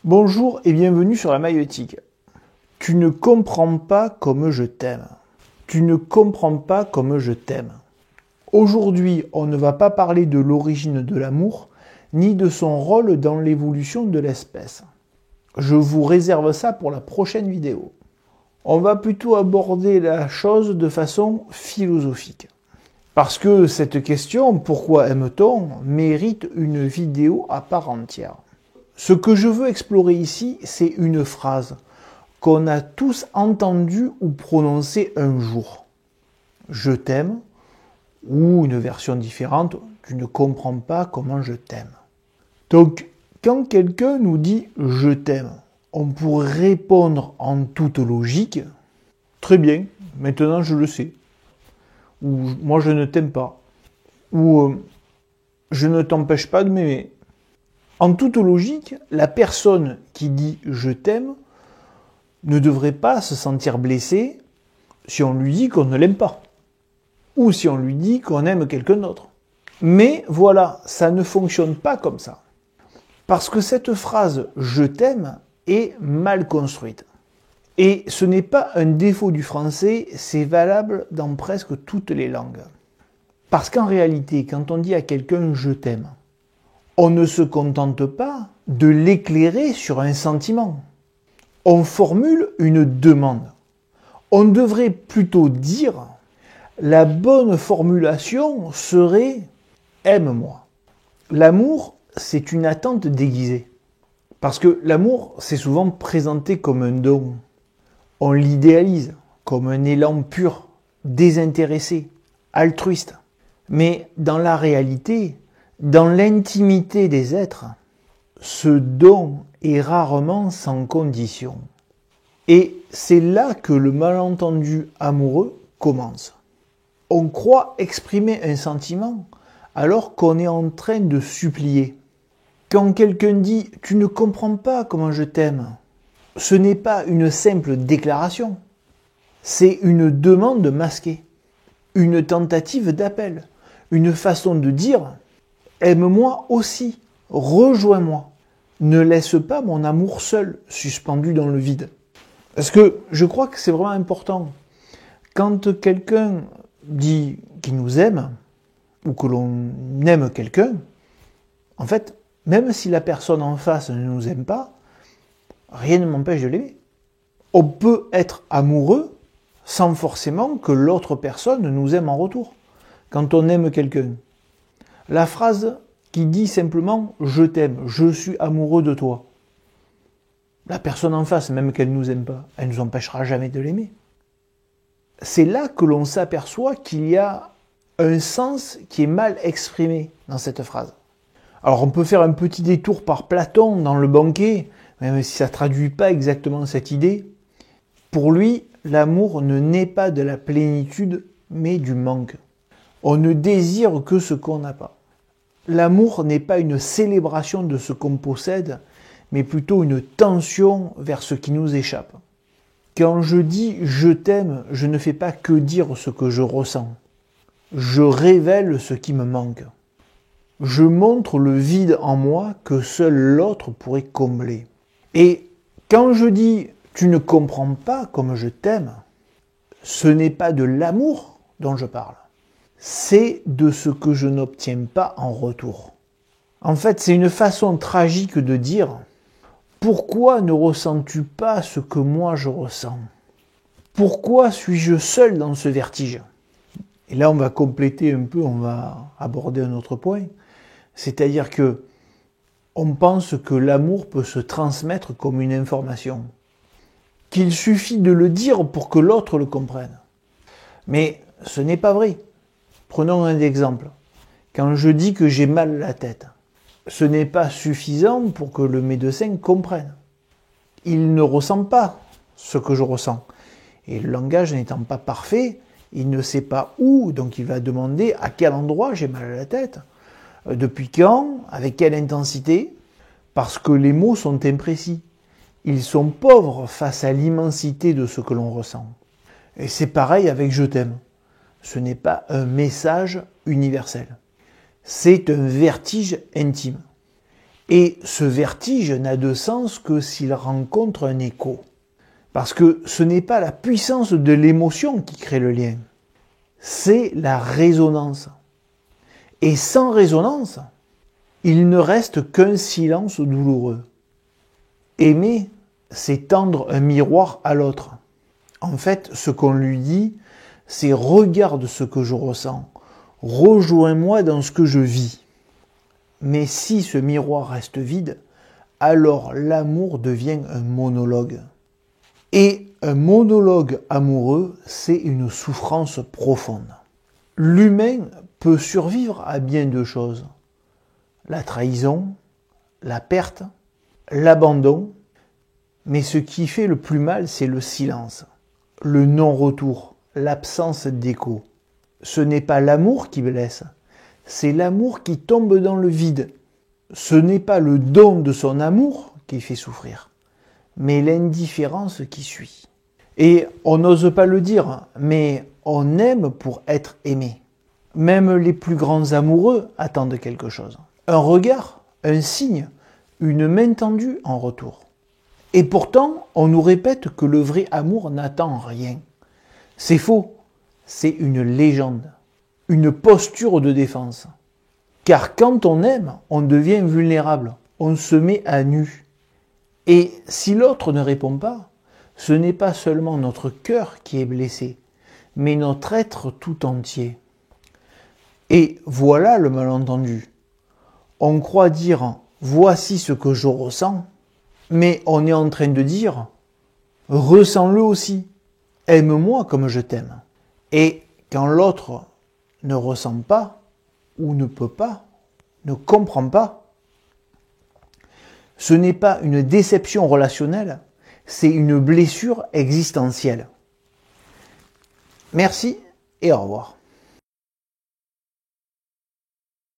Bonjour et bienvenue sur la maïeutique. Tu ne comprends pas comme je t'aime. Tu ne comprends pas comme je t'aime. Aujourd'hui, on ne va pas parler de l'origine de l'amour, ni de son rôle dans l'évolution de l'espèce. Je vous réserve ça pour la prochaine vidéo. On va plutôt aborder la chose de façon philosophique. Parce que cette question, pourquoi aime-t-on, mérite une vidéo à part entière. Ce que je veux explorer ici, c'est une phrase qu'on a tous entendue ou prononcée un jour. Je t'aime, ou une version différente, tu ne comprends pas comment je t'aime. Donc, quand quelqu'un nous dit « je t'aime », on pourrait répondre en toute logique « très bien, maintenant je le sais », ou « moi je ne t'aime pas », ou « je ne t'empêche pas de m'aimer ». En toute logique, la personne qui dit « je t'aime » ne devrait pas se sentir blessée si on lui dit qu'on ne l'aime pas, ou si on lui dit qu'on aime quelqu'un d'autre. Mais voilà, ça ne fonctionne pas comme ça. Parce que cette phrase « je t'aime » est mal construite. Et ce n'est pas un défaut du français, c'est valable dans presque toutes les langues. Parce qu'en réalité, quand on dit à quelqu'un « je t'aime », on ne se contente pas de l'éclairer sur un sentiment. On formule une demande. On devrait plutôt dire, la bonne formulation serait « aime-moi ». L'amour, c'est une attente déguisée. Parce que l'amour, c'est souvent présenté comme un don. On l'idéalise comme un élan pur, désintéressé, altruiste. Mais dans la réalité, dans l'intimité des êtres, ce don est rarement sans condition. Et c'est là que le malentendu amoureux commence. On croit exprimer un sentiment alors qu'on est en train de supplier. Quand quelqu'un dit « tu ne comprends pas comment je t'aime », ce n'est pas une simple déclaration, c'est une demande masquée, une tentative d'appel, une façon de dire « aime-moi aussi, rejoins-moi, ne laisse pas mon amour seul, suspendu dans le vide ». Parce que je crois que c'est vraiment important. Quand quelqu'un dit qu'il nous aime, ou que l'on aime quelqu'un, en fait, même si la personne en face ne nous aime pas, rien ne m'empêche de l'aimer. On peut être amoureux sans forcément que l'autre personne nous aime en retour. Quand on aime quelqu'un, la phrase qui dit simplement « je t'aime, je suis amoureux de toi », la personne en face, même qu'elle ne nous aime pas, elle ne nous empêchera jamais de l'aimer. C'est là que l'on s'aperçoit qu'il y a un sens qui est mal exprimé dans cette phrase. Alors on peut faire un petit détour par Platon dans le Banquet, même si ça ne traduit pas exactement cette idée. Pour lui, l'amour ne naît pas de la plénitude, mais du manque. On ne désire que ce qu'on n'a pas. L'amour n'est pas une célébration de ce qu'on possède, mais plutôt une tension vers ce qui nous échappe. Quand je dis « je t'aime », je ne fais pas que dire ce que je ressens. Je révèle ce qui me manque. Je montre le vide en moi que seul l'autre pourrait combler. Et quand je dis « tu ne comprends pas comme je t'aime », ce n'est pas de l'amour dont je parle. C'est de ce que je n'obtiens pas en retour. En fait, c'est une façon tragique de dire « pourquoi ne ressens-tu pas ce que moi je ressens ? Pourquoi suis-je seul dans ce vertige ?» Et là, on va compléter un peu, on va aborder un autre point. C'est-à-dire que on pense que l'amour peut se transmettre comme une information, qu'il suffit de le dire pour que l'autre le comprenne. Mais ce n'est pas vrai. Prenons un exemple. Quand je dis que j'ai mal à la tête, ce n'est pas suffisant pour que le médecin comprenne. Il ne ressent pas ce que je ressens. Et le langage n'étant pas parfait, il ne sait pas où, donc il va demander à quel endroit j'ai mal à la tête, depuis quand, avec quelle intensité, parce que les mots sont imprécis. Ils sont pauvres face à l'immensité de ce que l'on ressent. Et c'est pareil avec « je t'aime ». Ce n'est pas un message universel. C'est un vertige intime. Et ce vertige n'a de sens que s'il rencontre un écho. Parce que ce n'est pas la puissance de l'émotion qui crée le lien, c'est la résonance. Et sans résonance, il ne reste qu'un silence douloureux. Aimer, c'est tendre un miroir à l'autre. En fait, ce qu'on lui dit, c'est regarde ce que je ressens, rejoins-moi dans ce que je vis. Mais si ce miroir reste vide, alors l'amour devient un monologue. Et un monologue amoureux, c'est une souffrance profonde. L'humain peut survivre à bien deux choses. La trahison, la perte, l'abandon. Mais ce qui fait le plus mal, c'est le silence, le non-retour, l'absence d'écho. Ce n'est pas l'amour qui blesse, c'est l'amour qui tombe dans le vide. Ce n'est pas le don de son amour qui fait souffrir, mais l'indifférence qui suit. Et on n'ose pas le dire, mais on aime pour être aimé. Même les plus grands amoureux attendent quelque chose. Un regard, un signe, une main tendue en retour. Et pourtant, on nous répète que le vrai amour n'attend rien. C'est faux, c'est une légende, une posture de défense. Car quand on aime, on devient vulnérable, on se met à nu. Et si l'autre ne répond pas, ce n'est pas seulement notre cœur qui est blessé, mais notre être tout entier. Et voilà le malentendu. On croit dire « voici ce que je ressens », mais on est en train de dire « ressens-le aussi, aime-moi comme je t'aime ». Et quand l'autre ne ressent pas, ou ne peut pas, ne comprend pas, ce n'est pas une déception relationnelle, c'est une blessure existentielle. Merci et au revoir.